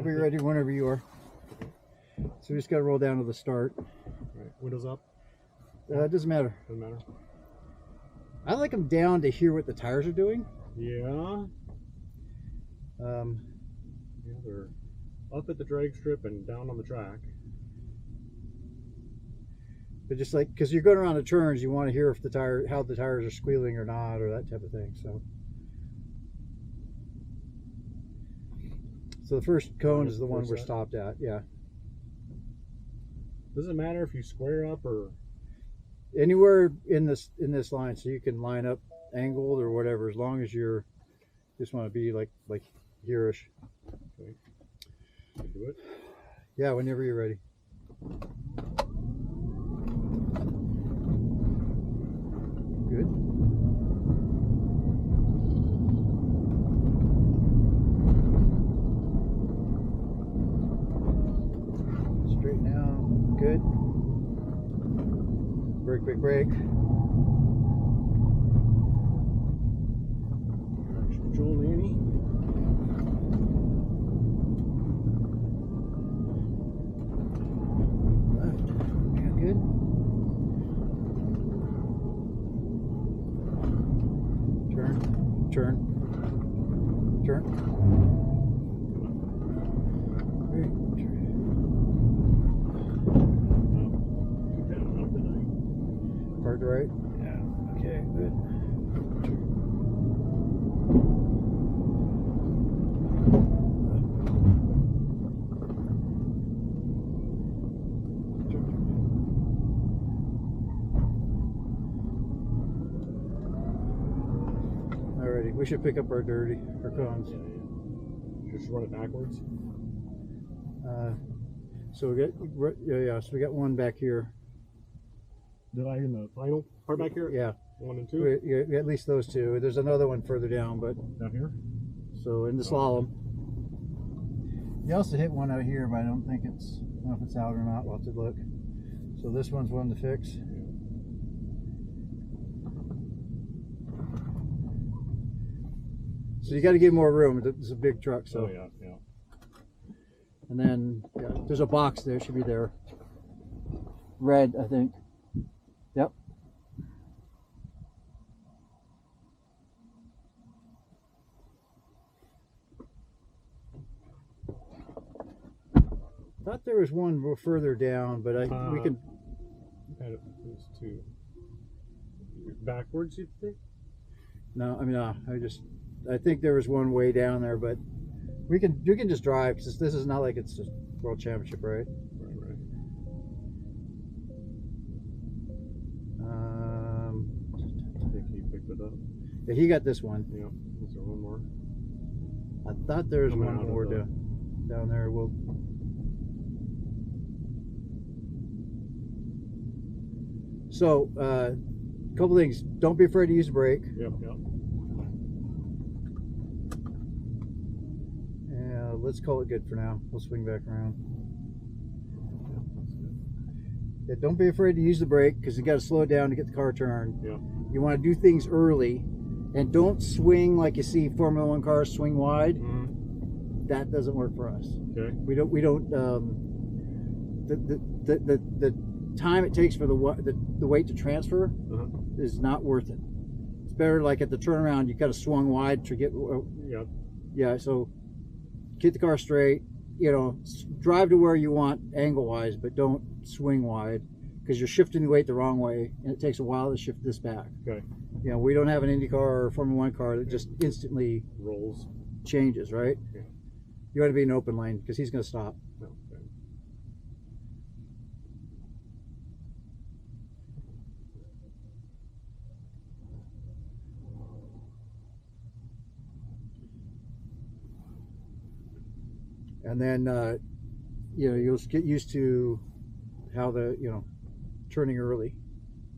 I'll be ready whenever you are. So we just got to roll down to the start. All right, windows up. It doesn't matter. Doesn't matter. I like them down to hear what the tires are doing. Yeah. Yeah, they're up at the drag strip and down on the track. But just like, because you're going around the turns, you want to hear if how the tires are squealing or not, or that type of thing. So the first cone is the one we're stopped at. Yeah. Does it matter if you square up or anywhere in this line? So you can line up angled or whatever, as long as you're just want to be like here-ish. Okay. Can you do it? Yeah, whenever you're ready. Good. Straight now. Good. Brake, brake, brake. Traction control, Nanny. Left. Yeah, good. Turn. Great. Hard to right? Yeah. Okay, good. Alrighty, we should pick up our cones. Yeah. Just run it backwards. So we got so we got one back here. Did I in the final part back here? Yeah. 1 and 2? We at least those two. There's another one further down, but Down here? so in the slalom. You also hit one out here, but I don't know if it's out or not. We'll have to look. So this one's one to fix. Yeah. So you got to give more room. It's a big truck, so. Oh yeah. And then there's a box there. Should be there. Red, I think. Yep. Thought there was one further down, but we can. Kind of those two. Backwards, you think? No, I mean I think there was one way down there, but you can just drive because this is not like it's a world championship, right? Right. I think he picked it up. Yeah, he got this one. Yeah. Is there one more? I thought there was Coming one out of more the- down there. So, a couple things. Don't be afraid to use the brake. Yep. Yeah, let's call it good for now. We'll swing back around. Yeah, don't be afraid to use the brake because you got to slow it down to get the car turned. Yeah. You want to do things early, and don't swing like you see Formula One cars swing wide. Mm-hmm. That doesn't work for us. Okay. We don't. The time it takes for the weight to transfer is not worth it. It's better like at the turnaround you kind of swung wide to get. Yeah. So get the car straight. Drive to where you want angle wise, but don't swing wide because you're shifting the weight the wrong way, and it takes a while to shift this back. Okay. We don't have an Indy car or Formula One car that just instantly Rolls. changes, right? Yeah. You want to be in open lane because he's going to stop. Okay. And then you'll get used to how turning early,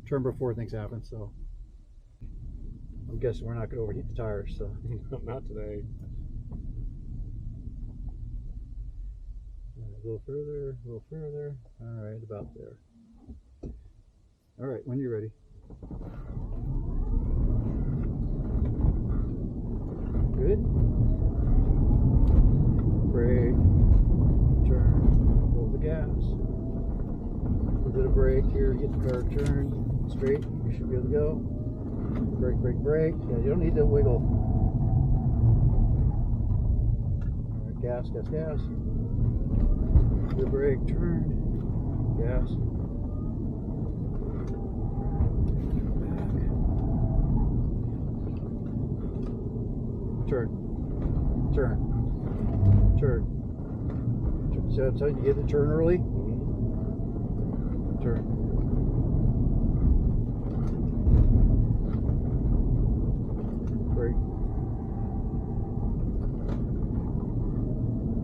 turn before things happen. So I'm guessing we're not going to overheat the tires. So Not today. a little further. All right, about there. All right, when you're ready. Good. Brake. bit of brake here, get the car turned straight. You should be able to go. Brake, brake, brake. Yeah, you don't need to wiggle. All right, gas, gas, gas. The brake, turn, gas. Turn, turn, turn. So you get the turn early. Turn. Brake.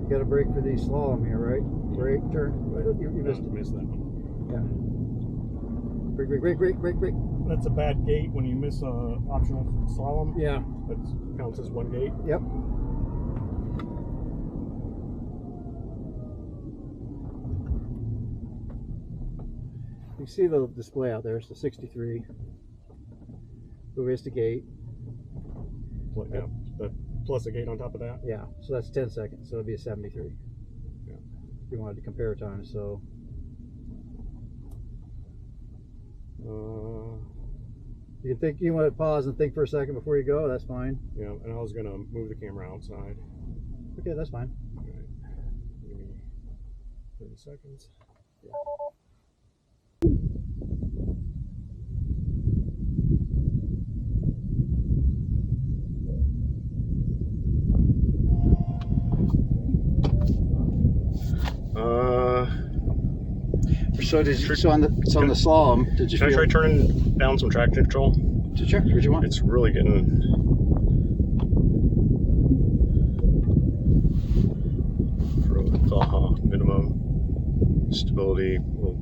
You got to brake for these slalom here, right? Brake, turn. You missed it. Missed that one. Yeah. Brake, brake, brake, brake, brake, brake. That's a bad gate when you miss optional slalom. Yeah. That counts as one gate. Yep. You see the display out there. It's the 63. We missed a gate. Yeah. Plus a gate on top of that. Yeah. So that's 10 seconds. So it'd be a 73. Yeah. If you wanted to compare time, so. You can think. You want to pause and think for a second before you go. That's fine. Yeah. And I was gonna move the camera outside. Okay, that's fine. All right. Give me 30 seconds. Yeah. So did you? So on the slalom, did you? Can I try turning down some traction control? Sure. What you want? It's really getting. For Baja minimum stability will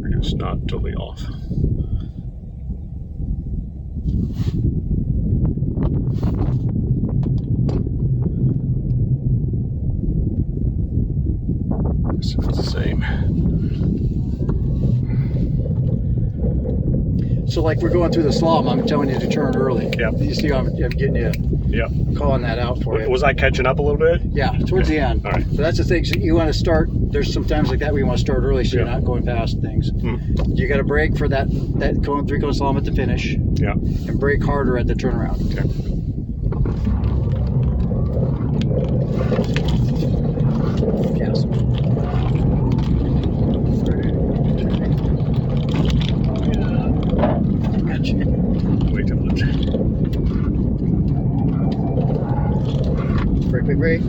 reduce, not totally off. So it's the same. So like we're going through the slalom, I'm telling you to turn early. Yep. You see, I'm getting you. Yep. Calling that out for you. Was I catching up a little bit? Yeah, towards the end. All right. So that's the thing. So you want to start. There's some times like that where you want to start early, so you're not going past things. You got to brake for that cone 3-cone slalom at the finish. Yeah. And brake harder at the turnaround. Okay. Gas. Wait till it's. Brake, brake, brake.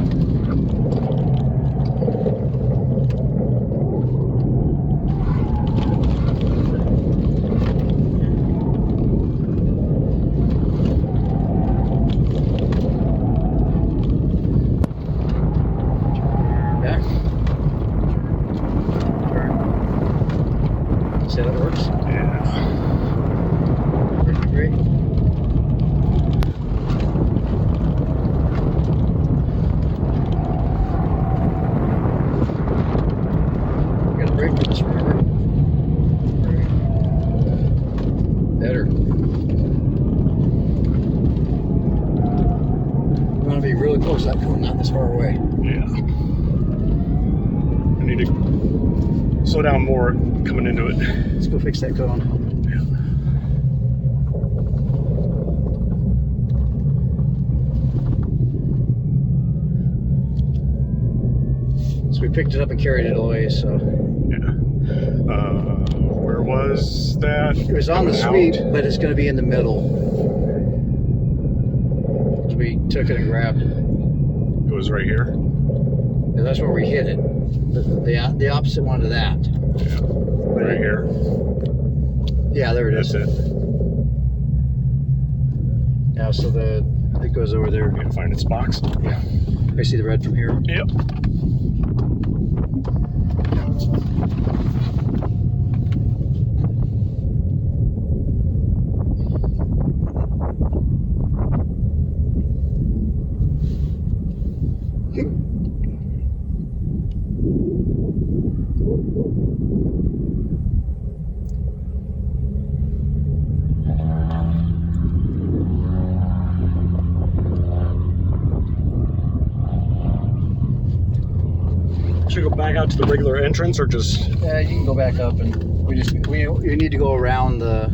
Back. Turn. See how that works? Yeah. Brake, brake. Brake for this, remember? Brake. Better. You want to be really close to that cone, not this far away. Yeah. I need to slow down more coming into it. Let's go fix that cone. Yeah. So we picked it up and carried it away, so. Where was that? It was on the sweep, but it's going to be in the middle. So we took it and grabbed it. It was right here. And that's where we hit it. The opposite one to that. Yeah. Right here. Yeah, there it is. That's it. Yeah, so it goes over there. Gotta find its box. Yeah. I see the red from here. Yep. Should we go back out to the regular entrance or just? Yeah, you can go back up, and we need to go around the.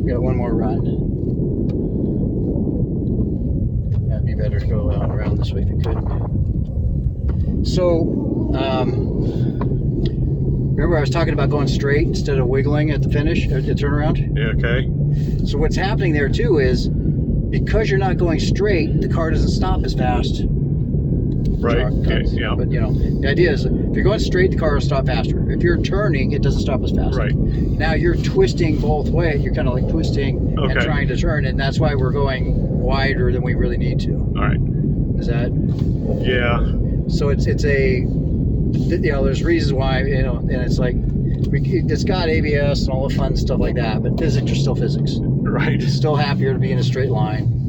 We got one more run. Yeah, it'd be better to go out around this way if you could. So, remember I was talking about going straight instead of wiggling at the finish, at the turnaround? Yeah, okay. So what's happening there too is, because you're not going straight, the car doesn't stop as fast. Right, okay, yeah. But you know, the idea is, if you're going straight, the car will stop faster. If you're turning, it doesn't stop as fast. Right. Now you're twisting both ways. You're kind of like twisting Okay. and trying to turn, and that's why we're going wider than we really need to. All right. Is that? Yeah. So it's a, you know, there's reasons why, you know, and it's like, it's got ABS and all the fun stuff like that, but physics are still physics. Right. It's still happier to be in a straight line.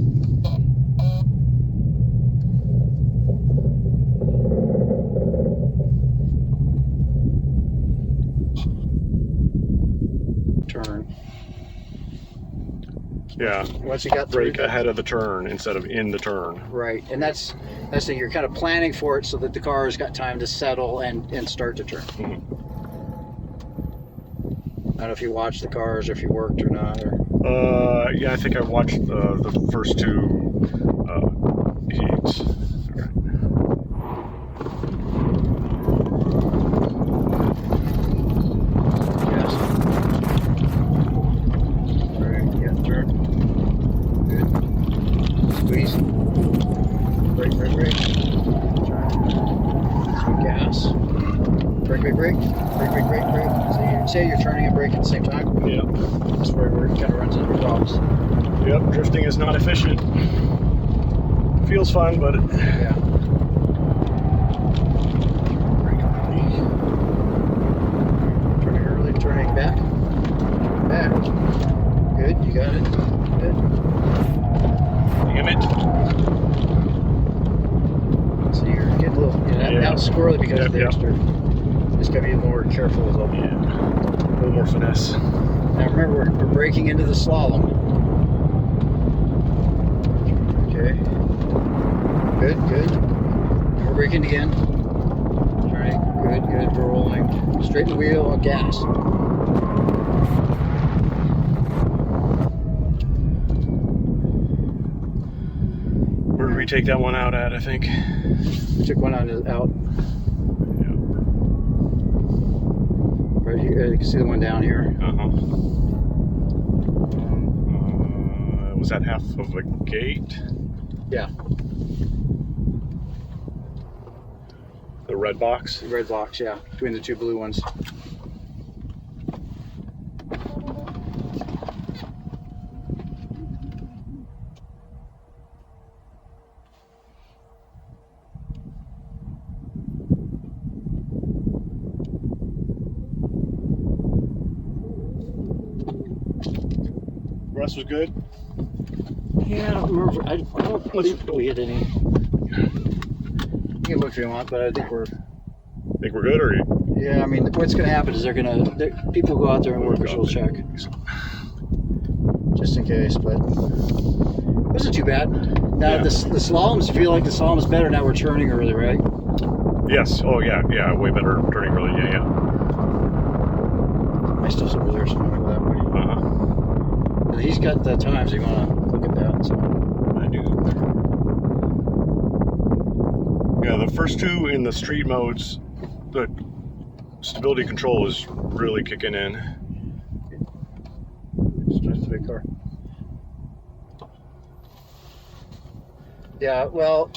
Turn. Yeah. Once you got Brake ahead of the turn instead of in the turn. Right, and that's the thing. You're kind of planning for it so that the car has got time to settle and start to turn. Mm-hmm. I don't know if you watched the cars or if you worked or not. Or... Yeah, I think I watched the first two heats. Okay. Yes. All right, yeah, turn. Good. Squeeze. Brake, brake, brake. Turn. Some gas. Brake, brake, brake. Brake, brake, brake, brake. So you say you're turning and braking at the same time? Yeah. That's where it kind of runs into problems. Yep, drifting is not efficient. Feels fun, but Yeah. Turning early, turning back. Back. Good, you got it. Good. damn it. So you're getting a little, out squirrely because of the extra. Just gotta be more careful as well. Yeah. A little more finesse. Now remember, we're braking into the slalom. Okay. Good, good. And we're braking again. Turning. Good, good. We're rolling. Straighten the wheel on gas. Where did we take that one out at, I think? We took one out. Yeah. Right here. You can see the one down here. Was that half of a gate? Yeah. The red box? The red box, yeah. Between the two blue ones. Rest was good? Yeah, I don't remember. I don't believe we hit any. You can look if you want, but I think we're. Think we're good, or? Yeah, I mean, what's going to happen is people go out there and workers will check, just in case. But it wasn't too bad. Now the slaloms feel like the slalom is better. Now we're turning early, right? Yes. Oh yeah, yeah. Way better turning early. Yeah, yeah. My stuff's over there, so I'm going to go that way. He's got the times. You want to look at that? So. I do. Yeah, the first two in the street modes, the stability control is really kicking in. It's just a big car. Yeah, well,